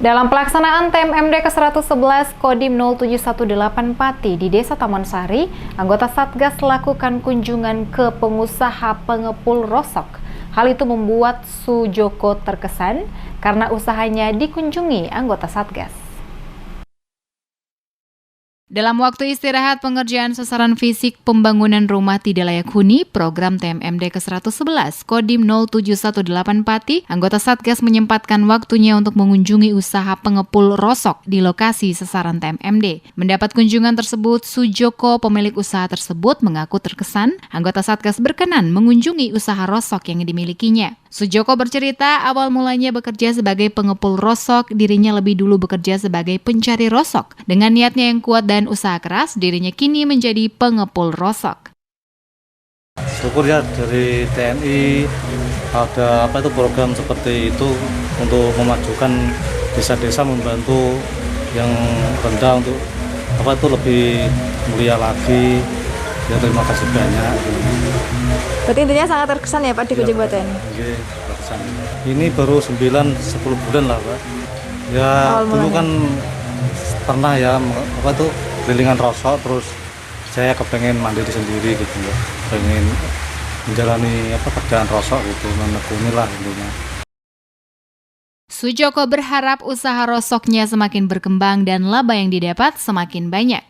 Dalam pelaksanaan TMMD ke-111 Kodim 0718 Pati di Desa Taman Sari, anggota Satgas lakukan kunjungan ke pengusaha pengepul rosok. Hal itu membuat Sujoko terkesan karena usahanya dikunjungi anggota Satgas. Dalam waktu istirahat pengerjaan sasaran fisik pembangunan rumah tidak layak huni program TMMD ke-111 Kodim 0718 Pati, anggota Satgas menyempatkan waktunya untuk mengunjungi usaha pengepul rosok di lokasi sasaran TMMD. Mendapat kunjungan tersebut, Sujoko, pemilik usaha tersebut, mengaku terkesan anggota Satgas berkenan mengunjungi usaha rosok yang dimilikinya. Sujoko bercerita awal mulanya bekerja sebagai pengepul rosok, dirinya lebih dulu bekerja sebagai pencari rosok. Dengan niatnya yang kuat dan usaha keras, dirinya kini menjadi pengepul rosok. Syukur ya dari TNI ada program seperti itu untuk memajukan desa-desa, membantu yang rendah untuk lebih mulia lagi. Ya, terima kasih banyak. Berarti intinya sangat terkesan ya Pak dikunjungi Pak TNI? Iya, terkesan. Ini baru 9-10 bulan lah Pak. Ya dulu kan pernah ya kelilingan rosok, terus saya kepengen mandiri sendiri gitu ya. Pengen menjalani kerjaan rosok gitu, menekuni lah intinya. Sujoko berharap usaha rosoknya semakin berkembang dan laba yang didapat semakin banyak.